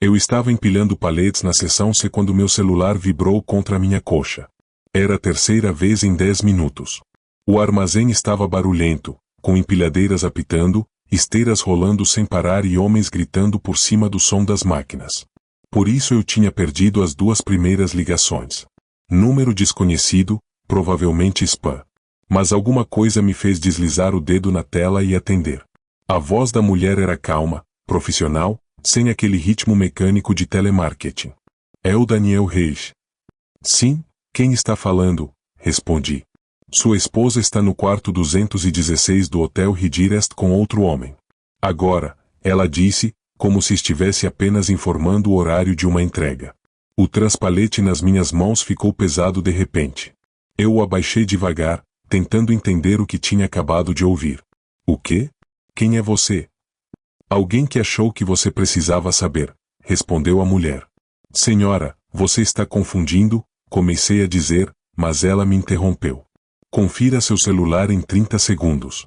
Eu estava empilhando paletes na seção C quando meu celular vibrou contra minha coxa. Era a terceira vez em 10 minutos. O armazém estava barulhento, com empilhadeiras apitando, esteiras rolando sem parar e homens gritando por cima do som das máquinas. Por isso eu tinha perdido as 2 primeiras ligações. Número desconhecido, provavelmente spam. Mas alguma coisa me fez deslizar o dedo na tela e atender. A voz da mulher era calma, profissional, sem aquele ritmo mecânico de telemarketing. É o Daniel Reis. Sim, quem está falando? Respondi. Sua esposa está no quarto 216 do Hotel Ridgecrest com outro homem. Agora, ela disse, como se estivesse apenas informando o horário de uma entrega. O transpalete nas minhas mãos ficou pesado de repente. Eu o abaixei devagar, tentando entender o que tinha acabado de ouvir. O quê? Quem é você? Alguém que achou que você precisava saber, respondeu a mulher. Senhora, você está confundindo, comecei a dizer, mas ela me interrompeu. Confira seu celular em 30 segundos.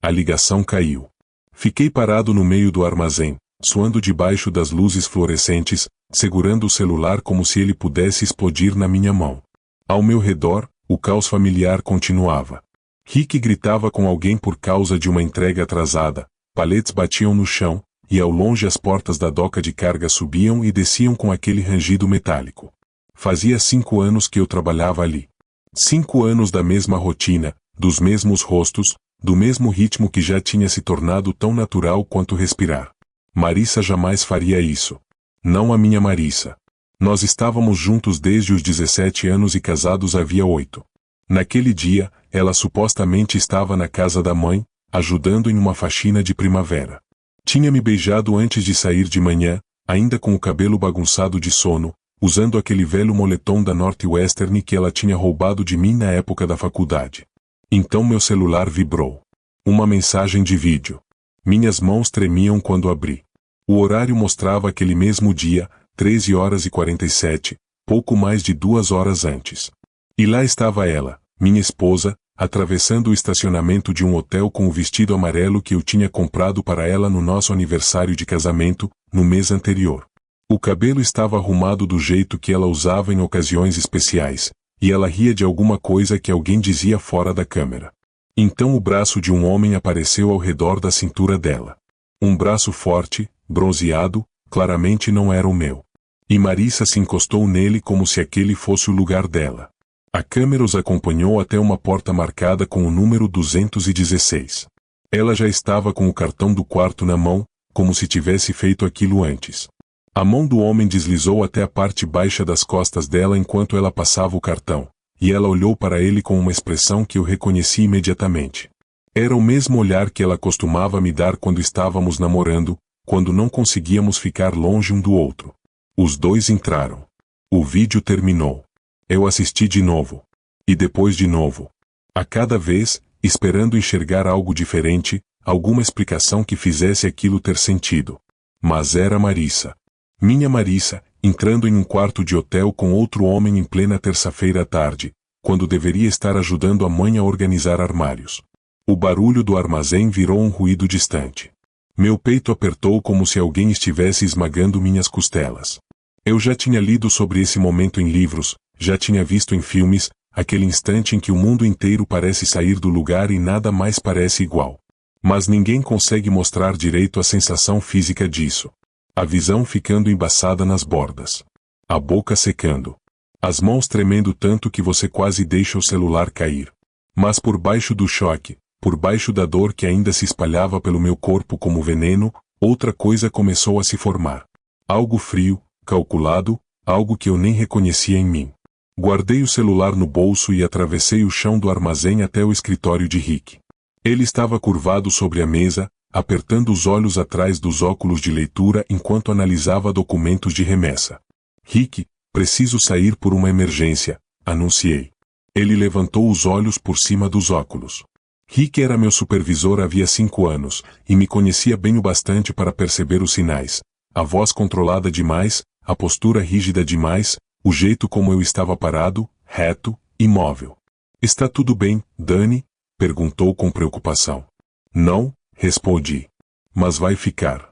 A ligação caiu. Fiquei parado no meio do armazém, suando debaixo das luzes fluorescentes, segurando o celular como se ele pudesse explodir na minha mão. Ao meu redor, o caos familiar continuava. Rick gritava com alguém por causa de uma entrega atrasada, paletes batiam no chão, e ao longe as portas da doca de carga subiam e desciam com aquele rangido metálico. Fazia 5 anos que eu trabalhava ali. 5 anos da mesma rotina, dos mesmos rostos, do mesmo ritmo que já tinha se tornado tão natural quanto respirar. Marissa jamais faria isso. Não a minha Marissa. Nós estávamos juntos desde os 17 anos e casados havia 8. Naquele dia, ela supostamente estava na casa da mãe, ajudando em uma faxina de primavera. Tinha me beijado antes de sair de manhã, ainda com o cabelo bagunçado de sono, usando aquele velho moletom da Northwestern que ela tinha roubado de mim na época da faculdade. Então meu celular vibrou. Uma mensagem de vídeo. Minhas mãos tremiam quando abri. O horário mostrava aquele mesmo dia, 13h47, pouco mais de 2 horas antes. E lá estava ela, minha esposa, atravessando o estacionamento de um hotel com o vestido amarelo que eu tinha comprado para ela no nosso aniversário de casamento, no mês anterior. O cabelo estava arrumado do jeito que ela usava em ocasiões especiais, e ela ria de alguma coisa que alguém dizia fora da câmera. Então o braço de um homem apareceu ao redor da cintura dela. Um braço forte, bronzeado, claramente não era o meu. E Marissa se encostou nele como se aquele fosse o lugar dela. A câmera os acompanhou até uma porta marcada com o número 216. Ela já estava com o cartão do quarto na mão, como se tivesse feito aquilo antes. A mão do homem deslizou até a parte baixa das costas dela enquanto ela passava o cartão, e ela olhou para ele com uma expressão que eu reconheci imediatamente. Era o mesmo olhar que ela costumava me dar quando estávamos namorando, quando não conseguíamos ficar longe um do outro. Os dois entraram. O vídeo terminou. Eu assisti de novo. E depois de novo. A cada vez, esperando enxergar algo diferente, alguma explicação que fizesse aquilo ter sentido. Mas era Marissa. Minha Marissa, entrando em um quarto de hotel com outro homem em plena terça-feira à tarde, quando deveria estar ajudando a mãe a organizar armários. O barulho do armazém virou um ruído distante. Meu peito apertou como se alguém estivesse esmagando minhas costelas. Eu já tinha lido sobre esse momento em livros, já tinha visto em filmes, aquele instante em que o mundo inteiro parece sair do lugar e nada mais parece igual. Mas ninguém consegue mostrar direito a sensação física disso. A visão ficando embaçada nas bordas. A boca secando. As mãos tremendo tanto que você quase deixa o celular cair. Mas por baixo do choque, por baixo da dor que ainda se espalhava pelo meu corpo como veneno, outra coisa começou a se formar. Algo frio, calculado, algo que eu nem reconhecia em mim. Guardei o celular no bolso e atravessei o chão do armazém até o escritório de Rick. Ele estava curvado sobre a mesa, apertando os olhos atrás dos óculos de leitura enquanto analisava documentos de remessa. Rick, preciso sair por uma emergência, anunciei. Ele levantou os olhos por cima dos óculos. Rick era meu supervisor havia 5 anos, e me conhecia bem o bastante para perceber os sinais. A voz controlada demais, a postura rígida demais, o jeito como eu estava parado, reto, imóvel. Está tudo bem, Dani? Perguntou com preocupação. Não, respondi. Mas vai ficar.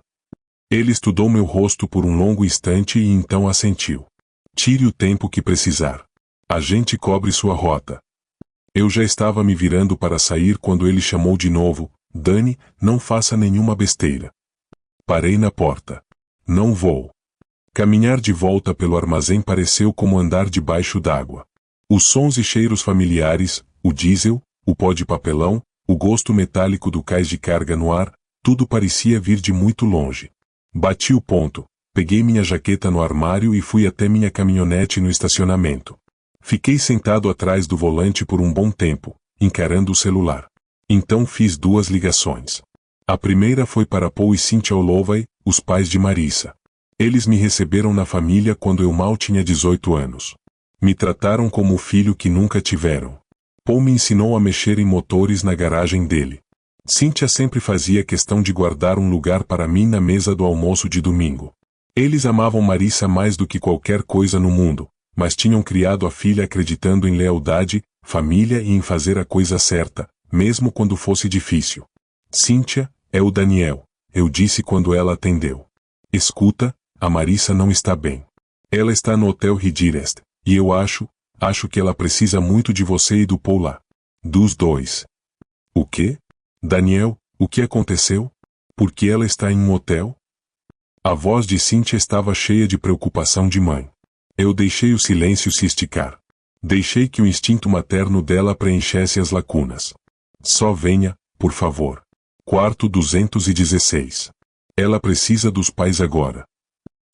Ele estudou meu rosto por um longo instante e então assentiu. Tire o tempo que precisar. A gente cobre sua rota. Eu já estava me virando para sair quando ele chamou de novo. Dani, não faça nenhuma besteira. Parei na porta. Não vou. Caminhar de volta pelo armazém pareceu como andar debaixo d'água. Os sons e cheiros familiares, o diesel, o pó de papelão, o gosto metálico do cais de carga no ar, tudo parecia vir de muito longe. Bati o ponto, peguei minha jaqueta no armário e fui até minha caminhonete no estacionamento. Fiquei sentado atrás do volante por um bom tempo, encarando o celular. Então fiz 2 ligações. A primeira foi para Paul e Cynthia Holloway, os pais de Marissa. Eles me receberam na família quando eu mal tinha 18 anos. Me trataram como o filho que nunca tiveram. Paul me ensinou a mexer em motores na garagem dele. Cynthia sempre fazia questão de guardar um lugar para mim na mesa do almoço de domingo. Eles amavam Marissa mais do que qualquer coisa no mundo, mas tinham criado a filha acreditando em lealdade, família e em fazer a coisa certa, mesmo quando fosse difícil. Cynthia, é o Daniel, eu disse quando ela atendeu. Escuta, a Marissa não está bem. Ela está no Hotel Ridgecrest, e eu acho que ela precisa muito de você e do Paul lá. Dos dois. O quê? Daniel, o que aconteceu? Por que ela está em um hotel? A voz de Cynthia estava cheia de preocupação de mãe. Eu deixei o silêncio se esticar. Deixei que o instinto materno dela preenchesse as lacunas. Só venha, por favor. Quarto 216. Ela precisa dos pais agora.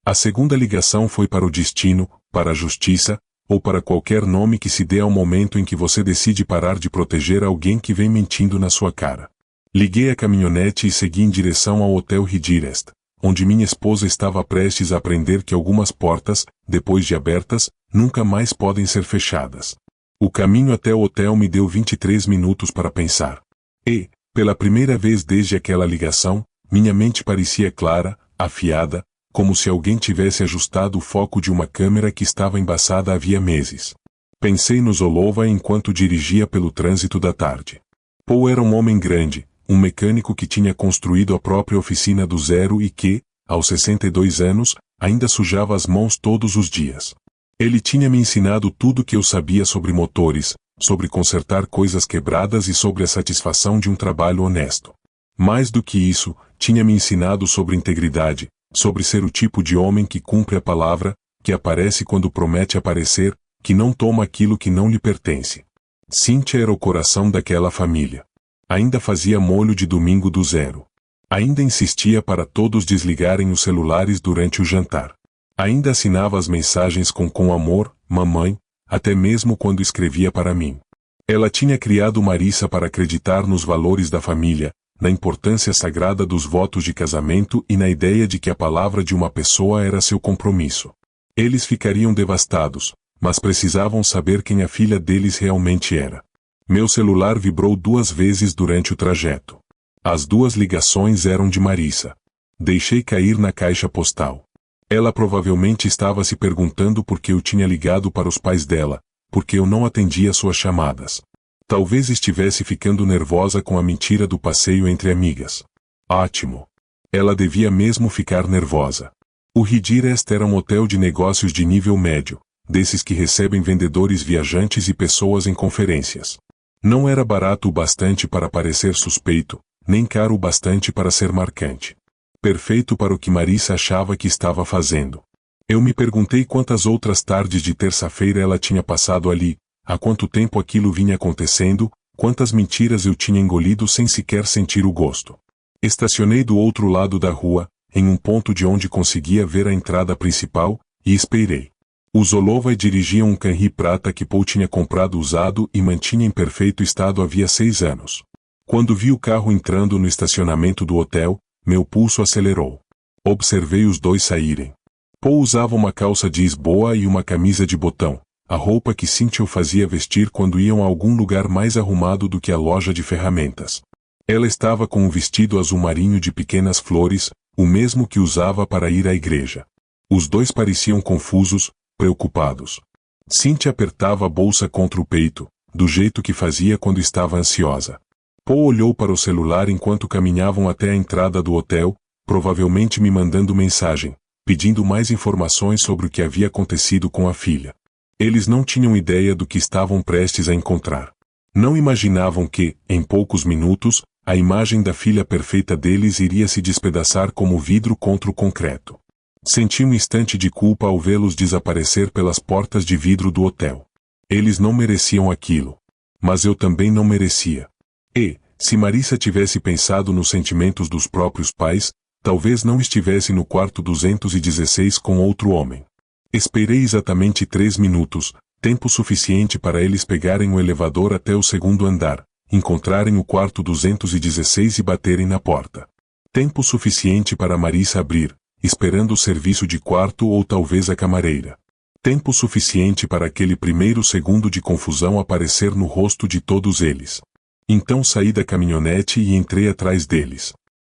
A segunda ligação foi para o destino, para a justiça, ou para qualquer nome que se dê ao momento em que você decide parar de proteger alguém que vem mentindo na sua cara. Liguei a caminhonete e segui em direção ao Hotel Ridgecrest, onde minha esposa estava prestes a aprender que algumas portas, depois de abertas, nunca mais podem ser fechadas. O caminho até o hotel me deu 23 minutos para pensar. E, pela primeira vez desde aquela ligação, minha mente parecia clara, afiada, como se alguém tivesse ajustado o foco de uma câmera que estava embaçada havia meses. Pensei nos Holloway enquanto dirigia pelo trânsito da tarde. Paul era um homem grande, um mecânico que tinha construído a própria oficina do zero e que, aos 62 anos, ainda sujava as mãos todos os dias. Ele tinha me ensinado tudo o que eu sabia sobre motores, sobre consertar coisas quebradas e sobre a satisfação de um trabalho honesto. Mais do que isso, tinha me ensinado sobre integridade, sobre ser o tipo de homem que cumpre a palavra, que aparece quando promete aparecer, que não toma aquilo que não lhe pertence. Cynthia era o coração daquela família. Ainda fazia molho de domingo do zero. Ainda insistia para todos desligarem os celulares durante o jantar. Ainda assinava as mensagens com amor, mamãe, até mesmo quando escrevia para mim. Ela tinha criado Marissa para acreditar nos valores da família, na importância sagrada dos votos de casamento e na ideia de que a palavra de uma pessoa era seu compromisso. Eles ficariam devastados, mas precisavam saber quem a filha deles realmente era. Meu celular vibrou 2 vezes durante o trajeto. As 2 ligações eram de Marissa. Deixei cair na caixa postal. Ela provavelmente estava se perguntando por que eu tinha ligado para os pais dela, porque eu não atendia suas chamadas. Talvez estivesse ficando nervosa com a mentira do passeio entre amigas. Ótimo. Ela devia mesmo ficar nervosa. O Ridgecrest era um hotel de negócios de nível médio, desses que recebem vendedores viajantes e pessoas em conferências. Não era barato o bastante para parecer suspeito, nem caro o bastante para ser marcante. Perfeito para o que Marissa achava que estava fazendo. Eu me perguntei quantas outras tardes de terça-feira ela tinha passado ali, há quanto tempo aquilo vinha acontecendo, quantas mentiras eu tinha engolido sem sequer sentir o gosto. Estacionei do outro lado da rua, em um ponto de onde conseguia ver a entrada principal, e esperei. Os Holloway dirigiam um Camry prata que Paul tinha comprado usado e mantinha em perfeito estado havia 6 anos. Quando vi o carro entrando no estacionamento do hotel, meu pulso acelerou. Observei os dois saírem. Paul usava uma calça jeans boa e uma camisa de botão, a roupa que Cynthia o fazia vestir quando iam a algum lugar mais arrumado do que a loja de ferramentas. Ela estava com um vestido azul marinho de pequenas flores, o mesmo que usava para ir à igreja. Os dois pareciam confusos, preocupados. Cynthia apertava a bolsa contra o peito, do jeito que fazia quando estava ansiosa. Paul olhou para o celular enquanto caminhavam até a entrada do hotel, provavelmente me mandando mensagem, pedindo mais informações sobre o que havia acontecido com a filha. Eles não tinham ideia do que estavam prestes a encontrar. Não imaginavam que, em poucos minutos, a imagem da filha perfeita deles iria se despedaçar como vidro contra o concreto. Senti um instante de culpa ao vê-los desaparecer pelas portas de vidro do hotel. Eles não mereciam aquilo. Mas eu também não merecia. E, se Marissa tivesse pensado nos sentimentos dos próprios pais, talvez não estivesse no quarto 216 com outro homem. Esperei exatamente 3 minutos, tempo suficiente para eles pegarem o elevador até o segundo andar, encontrarem o quarto 216 e baterem na porta. Tempo suficiente para Marissa abrir, esperando o serviço de quarto ou talvez a camareira. Tempo suficiente para aquele primeiro segundo de confusão aparecer no rosto de todos eles. Então saí da caminhonete e entrei atrás deles.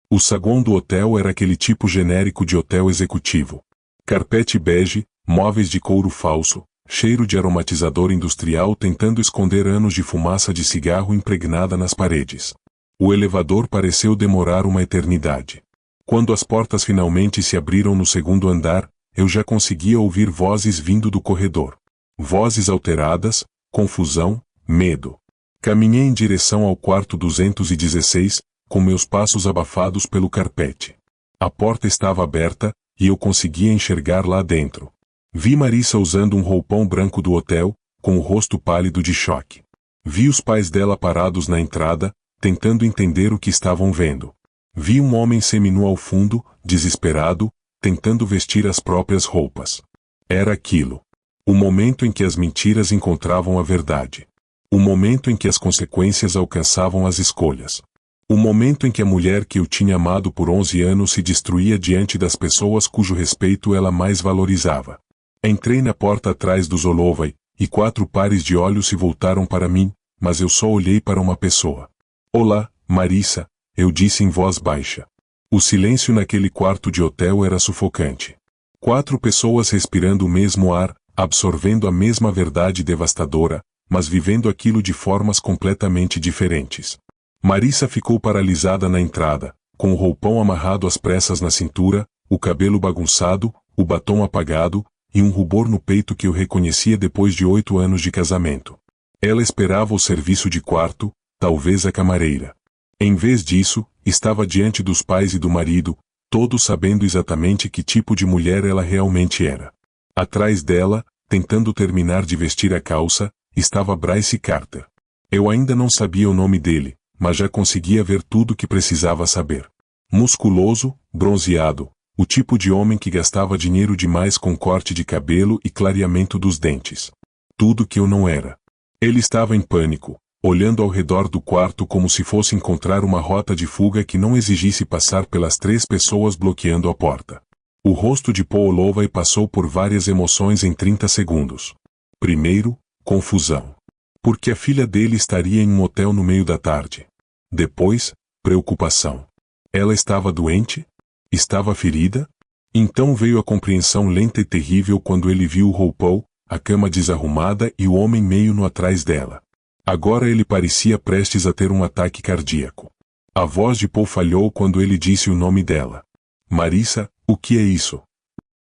O saguão do hotel era aquele tipo genérico de hotel executivo. Carpete bege, móveis de couro falso, cheiro de aromatizador industrial tentando esconder anos de fumaça de cigarro impregnada nas paredes. O elevador pareceu demorar uma eternidade. Quando as portas finalmente se abriram no segundo andar, eu já conseguia ouvir vozes vindo do corredor. Vozes alteradas, confusão, medo. Caminhei em direção ao quarto 216, com meus passos abafados pelo carpete. A porta estava aberta, e eu conseguia enxergar lá dentro. Vi Marissa usando um roupão branco do hotel, com o rosto pálido de choque. Vi os pais dela parados na entrada, tentando entender o que estavam vendo. Vi um homem seminu ao fundo, desesperado, tentando vestir as próprias roupas. Era aquilo. O momento em que as mentiras encontravam a verdade. O momento em que as consequências alcançavam as escolhas. O momento em que a mulher que eu tinha amado por 11 anos se destruía diante das pessoas cujo respeito ela mais valorizava. Entrei na porta atrás do Zolovai, e 4 pares de olhos se voltaram para mim, mas eu só olhei para uma pessoa. Olá, Marissa, eu disse em voz baixa. O silêncio naquele quarto de hotel era sufocante. 4 pessoas respirando o mesmo ar, absorvendo a mesma verdade devastadora, mas vivendo aquilo de formas completamente diferentes. Marissa ficou paralisada na entrada, com o roupão amarrado às pressas na cintura, o cabelo bagunçado, o batom apagado, e um rubor no peito que eu reconhecia depois de 8 anos de casamento. Ela esperava o serviço de quarto, talvez a camareira. Em vez disso, estava diante dos pais e do marido, todos sabendo exatamente que tipo de mulher ela realmente era. Atrás dela, tentando terminar de vestir a calça, estava Bryce Carter. Eu ainda não sabia o nome dele, mas já conseguia ver tudo o que precisava saber. Musculoso, bronzeado, o tipo de homem que gastava dinheiro demais com corte de cabelo e clareamento dos dentes. Tudo que eu não era. Ele estava em pânico, olhando ao redor do quarto como se fosse encontrar uma rota de fuga que não exigisse passar pelas 3 pessoas bloqueando a porta. O rosto de Paul Holloway passou por várias emoções em 30 segundos. Primeiro, confusão. Porque a filha dele estaria em um hotel no meio da tarde. Depois, preocupação. Ela estava doente? Estava ferida? Então veio a compreensão lenta e terrível quando ele viu o roupão, a cama desarrumada e o homem meio no atrás dela. Agora ele parecia prestes a ter um ataque cardíaco. A voz de Paul falhou quando ele disse o nome dela. Marissa, o que é isso?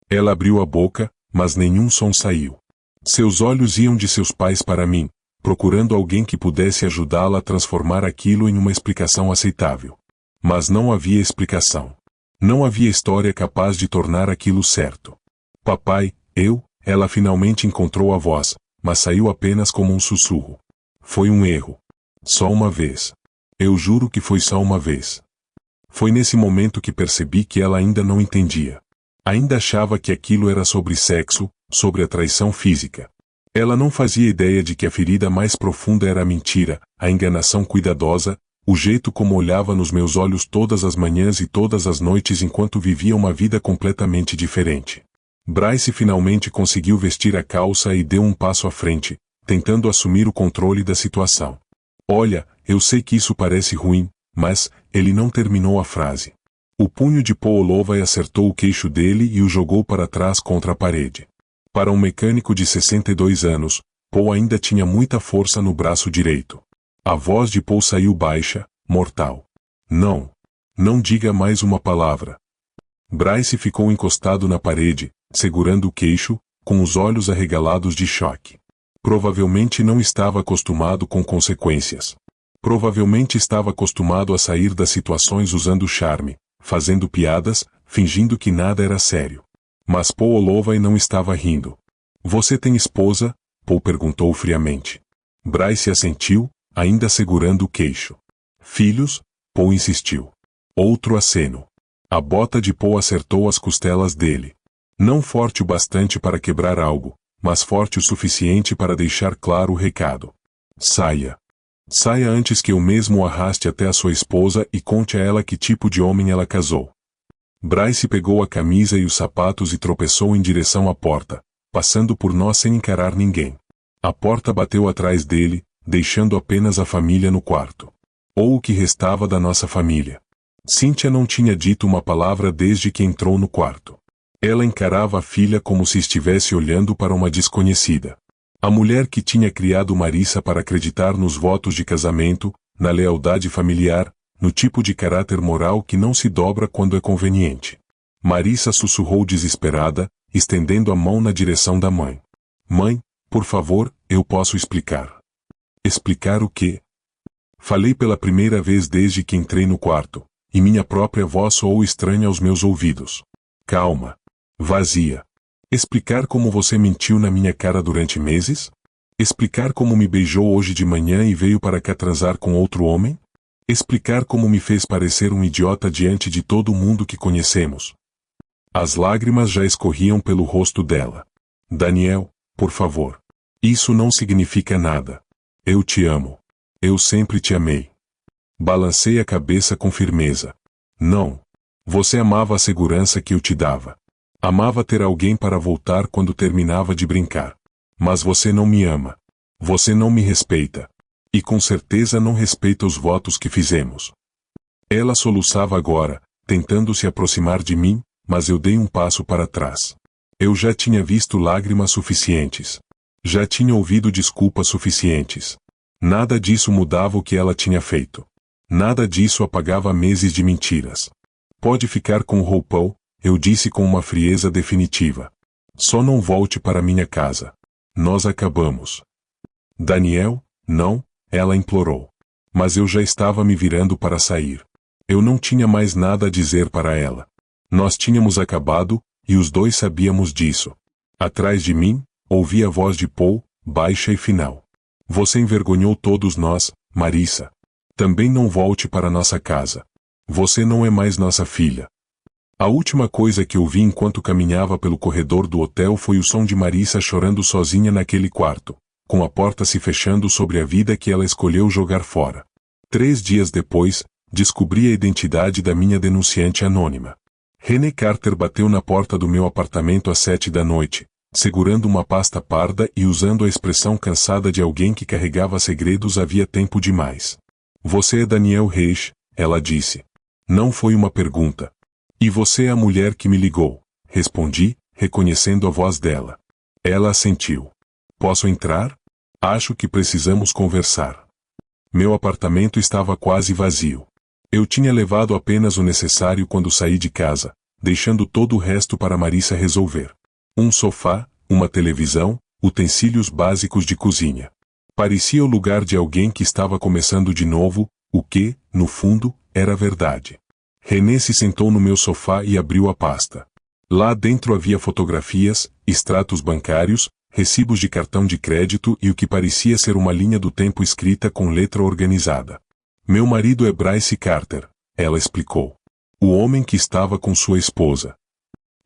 Ela abriu a boca, mas nenhum som saiu. Seus olhos iam de seus pais para mim, procurando alguém que pudesse ajudá-la a transformar aquilo em uma explicação aceitável. Mas não havia explicação. Não havia história capaz de tornar aquilo certo. Papai, ela finalmente encontrou a voz, mas saiu apenas como um sussurro. Foi um erro. Só uma vez. Eu juro que foi só uma vez. Foi nesse momento que percebi que ela ainda não entendia. Ainda achava que aquilo era sobre sexo, sobre a traição física. Ela não fazia ideia de que a ferida mais profunda era a mentira, a enganação cuidadosa, o jeito como olhava nos meus olhos todas as manhãs e todas as noites enquanto vivia uma vida completamente diferente. Bryce finalmente conseguiu vestir a calça e deu um passo à frente, tentando assumir o controle da situação. Olha, eu sei que isso parece ruim, mas, ele não terminou a frase. O punho de Paul Holloway acertou o queixo dele e o jogou para trás contra a parede. Para um mecânico de 62 anos, Paul ainda tinha muita força no braço direito. A voz de Paul saiu baixa, mortal. Não. Não diga mais uma palavra. Bryce ficou encostado na parede, segurando o queixo, com os olhos arregalados de choque. Provavelmente não estava acostumado com consequências. Provavelmente estava acostumado a sair das situações usando charme, fazendo piadas, fingindo que nada era sério. Mas Paul Olovay não estava rindo. Você tem esposa? Paul perguntou friamente. Bryce assentiu, ainda segurando o queixo. Filhos? Paul insistiu. Outro aceno. A bota de Paul acertou as costelas dele. Não forte o bastante para quebrar algo, mas forte o suficiente para deixar claro o recado. Saia. Saia antes que eu mesmo o arraste até a sua esposa e conte a ela que tipo de homem ela casou. Bryce pegou a camisa e os sapatos e tropeçou em direção à porta, passando por nós sem encarar ninguém. A porta bateu atrás dele, deixando apenas a família no quarto. Ou o que restava da nossa família. Cynthia não tinha dito uma palavra desde que entrou no quarto. Ela encarava a filha como se estivesse olhando para uma desconhecida. A mulher que tinha criado Marissa para acreditar nos votos de casamento, na lealdade familiar, no tipo de caráter moral que não se dobra quando é conveniente. Marissa sussurrou desesperada, estendendo a mão na direção da mãe. Mãe, por favor, eu posso explicar. Explicar o quê? Falei pela primeira vez desde que entrei no quarto, e minha própria voz soou estranha aos meus ouvidos. Calma. Vazia. Explicar como você mentiu na minha cara durante meses? Explicar como me beijou hoje de manhã e veio para cá transar com outro homem? Explicar como me fez parecer um idiota diante de todo mundo que conhecemos? As lágrimas já escorriam pelo rosto dela. Daniel, por favor. Isso não significa nada. Eu te amo. Eu sempre te amei. Balancei a cabeça com firmeza. Não. Você amava a segurança que eu te dava. Amava ter alguém para voltar quando terminava de brincar. Mas você não me ama. Você não me respeita. E com certeza não respeita os votos que fizemos. Ela soluçava agora, tentando se aproximar de mim, mas eu dei um passo para trás. Eu já tinha visto lágrimas suficientes. Já tinha ouvido desculpas suficientes. Nada disso mudava o que ela tinha feito. Nada disso apagava meses de mentiras. Pode ficar com o roupão, eu disse com uma frieza definitiva. Só não volte para minha casa. Nós acabamos. Daniel, não, ela implorou. Mas eu já estava me virando para sair. Eu não tinha mais nada a dizer para ela. Nós tínhamos acabado, e os dois sabíamos disso. Atrás de mim, ouvi a voz de Paul, baixa e final. Você envergonhou todos nós, Marissa. Também não volte para nossa casa. Você não é mais nossa filha. A última coisa que ouvi enquanto caminhava pelo corredor do hotel foi o som de Marissa chorando sozinha naquele quarto, com a porta se fechando sobre a vida que ela escolheu jogar fora. 3 dias depois, descobri a identidade da minha denunciante anônima. René Carter bateu na porta do meu apartamento às 7 da noite, segurando uma pasta parda e usando a expressão cansada de alguém que carregava segredos havia tempo demais. Você é Daniel Reis, ela disse. Não foi uma pergunta. E você é a mulher que me ligou, respondi, reconhecendo a voz dela. Ela assentiu. Posso entrar? Acho que precisamos conversar. Meu apartamento estava quase vazio. Eu tinha levado apenas o necessário quando saí de casa, deixando todo o resto para Marissa resolver. Um sofá, uma televisão, utensílios básicos de cozinha. Parecia o lugar de alguém que estava começando de novo, o que, no fundo, era verdade. René se sentou no meu sofá e abriu a pasta. Lá dentro havia fotografias, extratos bancários, recibos de cartão de crédito e o que parecia ser uma linha do tempo escrita com letra organizada. Meu marido é Bryce Carter, ela explicou. O homem que estava com sua esposa.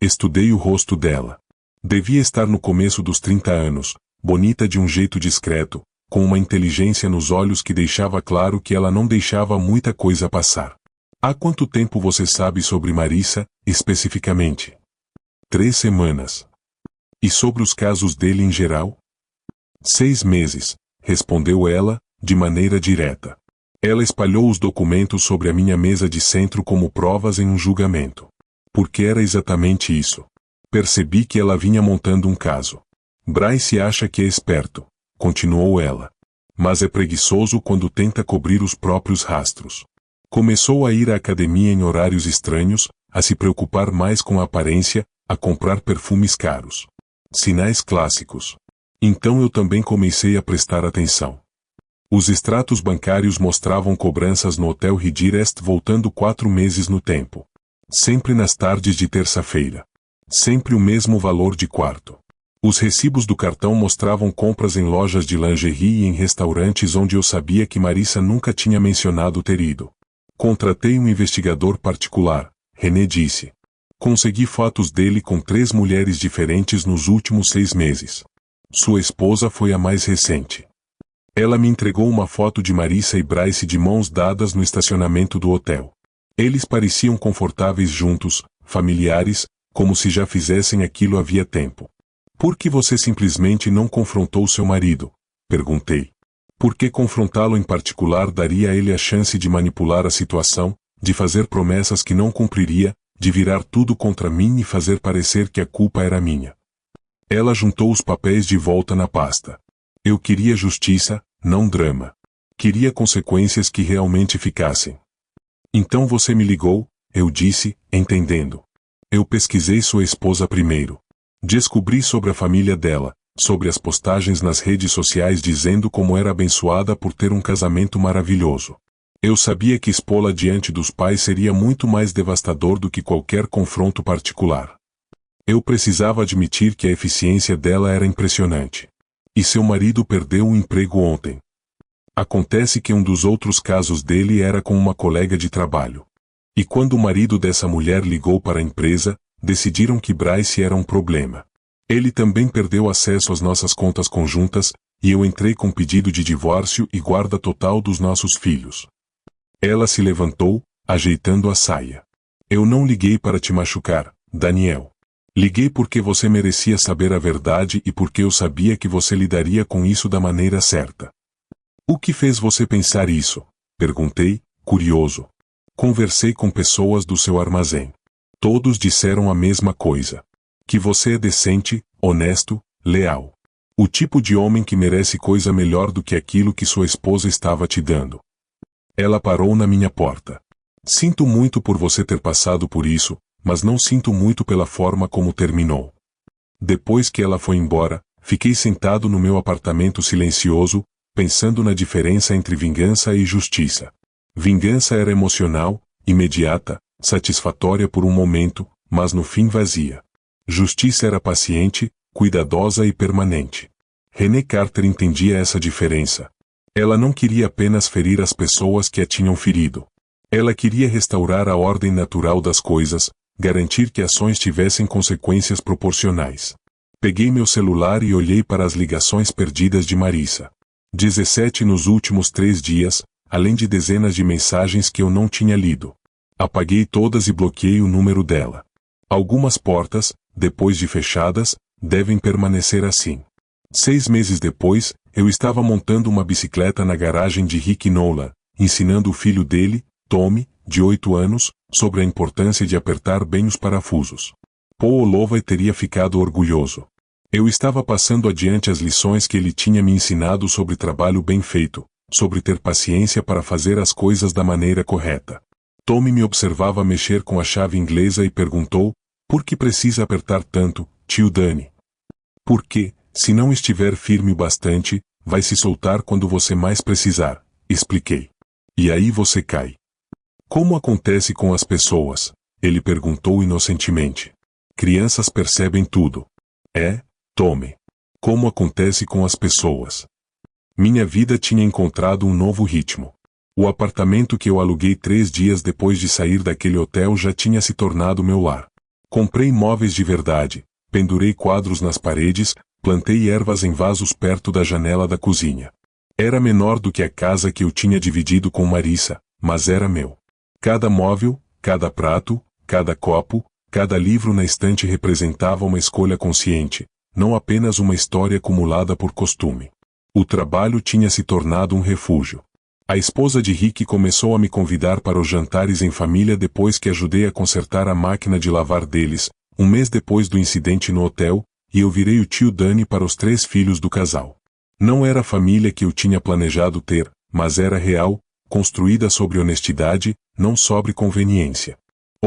Estudei o rosto dela. Devia estar no começo dos 30 anos, bonita de um jeito discreto, com uma inteligência nos olhos que deixava claro que ela não deixava muita coisa passar. Há quanto tempo você sabe sobre Marissa, especificamente? 3 semanas. E sobre os casos dele em geral? 6 meses, respondeu ela, de maneira direta. Ela espalhou os documentos sobre a minha mesa de centro como provas em um julgamento. Porque era exatamente isso. Percebi que ela vinha montando um caso. Bryce acha que é esperto, continuou ela. Mas é preguiçoso quando tenta cobrir os próprios rastros. Começou a ir à academia em horários estranhos, a se preocupar mais com a aparência, a comprar perfumes caros. Sinais clássicos. Então eu também comecei a prestar atenção. Os extratos bancários mostravam cobranças no Hotel Ridgecrest voltando 4 meses no tempo. Sempre nas tardes de terça-feira. Sempre o mesmo valor de quarto. Os recibos do cartão mostravam compras em lojas de lingerie e em restaurantes onde eu sabia que Marissa nunca tinha mencionado ter ido. Contratei um investigador particular, René disse. Consegui fotos dele com 3 mulheres diferentes nos últimos 6 meses. Sua esposa foi a mais recente. Ela me entregou uma foto de Marissa e Bryce de mãos dadas no estacionamento do hotel. Eles pareciam confortáveis juntos, familiares, como se já fizessem aquilo havia tempo. Por que você simplesmente não confrontou seu marido? Perguntei. Porque confrontá-lo em particular daria a ele a chance de manipular a situação, de fazer promessas que não cumpriria, de virar tudo contra mim e fazer parecer que a culpa era minha. Ela juntou os papéis de volta na pasta. Eu queria justiça, não drama. Queria consequências que realmente ficassem. Então você me ligou, eu disse, entendendo. Eu pesquisei sua esposa primeiro. Descobri sobre a família dela, sobre as postagens nas redes sociais dizendo como era abençoada por ter um casamento maravilhoso. Eu sabia que expô-la diante dos pais seria muito mais devastador do que qualquer confronto particular. Eu precisava admitir que a eficiência dela era impressionante. E seu marido perdeu o emprego ontem. Acontece que um dos outros casos dele era com uma colega de trabalho. E quando o marido dessa mulher ligou para a empresa, decidiram que Bryce era um problema. Ele também perdeu acesso às nossas contas conjuntas, e eu entrei com pedido de divórcio e guarda total dos nossos filhos. Ela se levantou, ajeitando a saia. Eu não liguei para te machucar, Daniel. Liguei porque você merecia saber a verdade e porque eu sabia que você lidaria com isso da maneira certa. O que fez você pensar isso? Perguntei, curioso. Conversei com pessoas do seu armazém. Todos disseram a mesma coisa. Que você é decente, honesto, leal. O tipo de homem que merece coisa melhor do que aquilo que sua esposa estava te dando. Ela parou na minha porta. Sinto muito por você ter passado por isso, mas não sinto muito pela forma como terminou. Depois que ela foi embora, fiquei sentado no meu apartamento silencioso, pensando na diferença entre vingança e justiça. Vingança era emocional, imediata, satisfatória por um momento, mas no fim vazia. Justiça era paciente, cuidadosa e permanente. René Carter entendia essa diferença. Ela não queria apenas ferir as pessoas que a tinham ferido. Ela queria restaurar a ordem natural das coisas, garantir que ações tivessem consequências proporcionais. Peguei meu celular e olhei para as ligações perdidas de Marissa. 17 nos últimos 3 dias, além de dezenas de mensagens que eu não tinha lido. Apaguei todas e bloqueei o número dela. Algumas portas, depois de fechadas, devem permanecer assim. 6 meses depois, eu estava montando uma bicicleta na garagem de Rick Nolan, ensinando o filho dele, Tommy, de 8 anos, sobre a importância de apertar bem os parafusos. Paul Olovay teria ficado orgulhoso. Eu estava passando adiante as lições que ele tinha me ensinado sobre trabalho bem feito, sobre ter paciência para fazer as coisas da maneira correta. Tommy me observava mexer com a chave inglesa e perguntou, por que precisa apertar tanto, tio Danny? Porque, se não estiver firme o bastante, vai se soltar quando você mais precisar, expliquei. E aí você cai. Como acontece com as pessoas? Ele perguntou inocentemente. Crianças percebem tudo. É, Tommy. Como acontece com as pessoas? Minha vida tinha encontrado um novo ritmo. O apartamento que eu aluguei 3 dias depois de sair daquele hotel já tinha se tornado meu lar. Comprei móveis de verdade, pendurei quadros nas paredes, plantei ervas em vasos perto da janela da cozinha. Era menor do que a casa que eu tinha dividido com Marissa, mas era meu. Cada móvel, cada prato, cada copo, cada livro na estante representava uma escolha consciente, não apenas uma história acumulada por costume. O trabalho tinha se tornado um refúgio. A esposa de Rick começou a me convidar para os jantares em família depois que ajudei a consertar a máquina de lavar deles, um mês depois do incidente no hotel, e eu virei o tio Danny para os 3 filhos do casal. Não era a família que eu tinha planejado ter, mas era real, construída sobre honestidade, não sobre conveniência.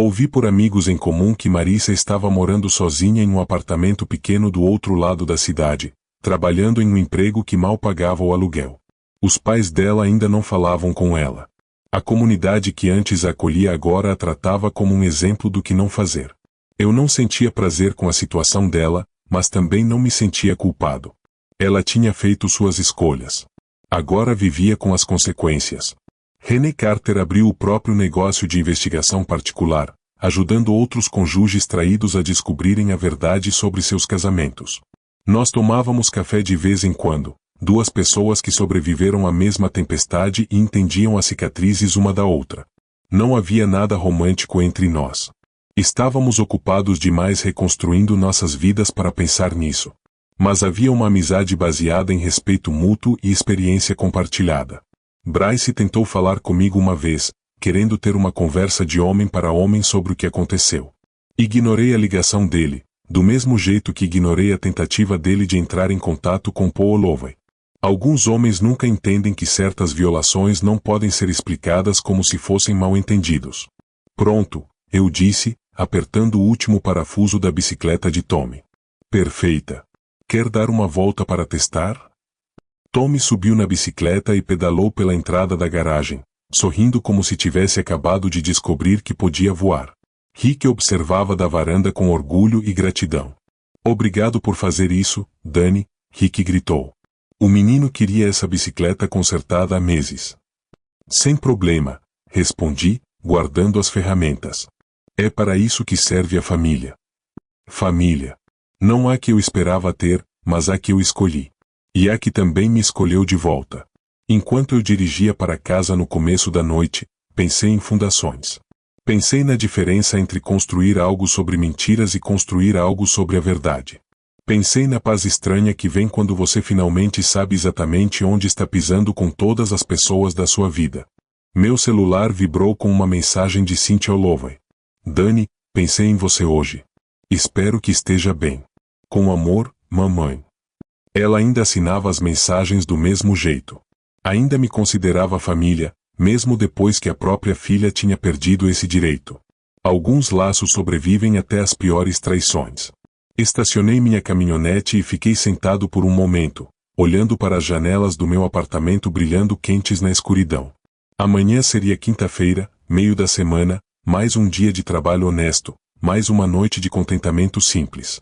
Ouvi por amigos em comum que Marissa estava morando sozinha em um apartamento pequeno do outro lado da cidade, trabalhando em um emprego que mal pagava o aluguel. Os pais dela ainda não falavam com ela. A comunidade que antes a acolhia agora a tratava como um exemplo do que não fazer. Eu não sentia prazer com a situação dela, mas também não me sentia culpado. Ela tinha feito suas escolhas. Agora vivia com as consequências. René Carter abriu o próprio negócio de investigação particular, ajudando outros cônjuges traídos a descobrirem a verdade sobre seus casamentos. Nós tomávamos café de vez em quando, duas pessoas que sobreviveram à mesma tempestade e entendiam as cicatrizes uma da outra. Não havia nada romântico entre nós. Estávamos ocupados demais reconstruindo nossas vidas para pensar nisso. Mas havia uma amizade baseada em respeito mútuo e experiência compartilhada. Bryce tentou falar comigo uma vez, querendo ter uma conversa de homem para homem sobre o que aconteceu. Ignorei a ligação dele, do mesmo jeito que ignorei a tentativa dele de entrar em contato com Paul Holloway. Alguns homens nunca entendem que certas violações não podem ser explicadas como se fossem mal-entendidos. Pronto, eu disse, apertando o último parafuso da bicicleta de Tommy. Perfeita. Quer dar uma volta para testar? Tommy subiu na bicicleta e pedalou pela entrada da garagem, sorrindo como se tivesse acabado de descobrir que podia voar. Rick observava da varanda com orgulho e gratidão. Obrigado por fazer isso, Dani, Rick gritou. O menino queria essa bicicleta consertada há meses. Sem problema, respondi, guardando as ferramentas. É para isso que serve a família. Família. Não há que eu esperava ter, mas há que eu escolhi. E há que também me escolheu de volta. Enquanto eu dirigia para casa no começo da noite, pensei em fundações. Pensei na diferença entre construir algo sobre mentiras e construir algo sobre a verdade. Pensei na paz estranha que vem quando você finalmente sabe exatamente onde está pisando com todas as pessoas da sua vida. Meu celular vibrou com uma mensagem de Cynthia Holloway. Dani, pensei em você hoje. Espero que esteja bem. Com amor, mamãe. Ela ainda assinava as mensagens do mesmo jeito. Ainda me considerava família, mesmo depois que a própria filha tinha perdido esse direito. Alguns laços sobrevivem até as piores traições. Estacionei minha caminhonete e fiquei sentado por um momento, olhando para as janelas do meu apartamento brilhando quentes na escuridão. Amanhã seria quinta-feira, meio da semana, mais um dia de trabalho honesto, mais uma noite de contentamento simples.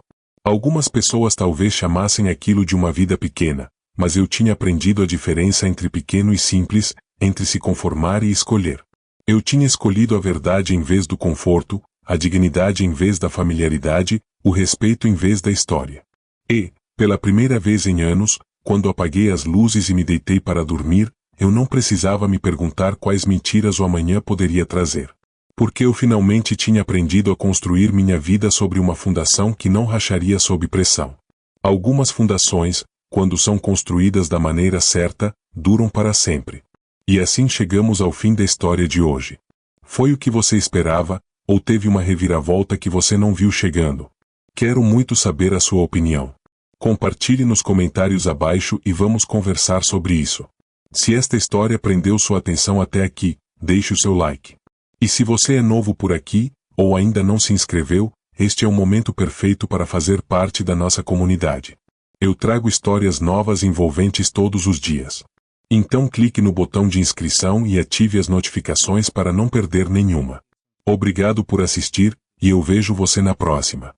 Algumas pessoas talvez chamassem aquilo de uma vida pequena, mas eu tinha aprendido a diferença entre pequeno e simples, entre se conformar e escolher. Eu tinha escolhido a verdade em vez do conforto, a dignidade em vez da familiaridade, o respeito em vez da história. E, pela primeira vez em anos, quando apaguei as luzes e me deitei para dormir, eu não precisava me perguntar quais mentiras o amanhã poderia trazer. Porque eu finalmente tinha aprendido a construir minha vida sobre uma fundação que não racharia sob pressão. Algumas fundações, quando são construídas da maneira certa, duram para sempre. E assim chegamos ao fim da história de hoje. Foi o que você esperava, ou teve uma reviravolta que você não viu chegando? Quero muito saber a sua opinião. Compartilhe nos comentários abaixo e vamos conversar sobre isso. Se esta história prendeu sua atenção até aqui, deixe o seu like. E se você é novo por aqui, ou ainda não se inscreveu, este é o momento perfeito para fazer parte da nossa comunidade. Eu trago histórias novas e envolventes todos os dias. Então clique no botão de inscrição e ative as notificações para não perder nenhuma. Obrigado por assistir, e eu vejo você na próxima.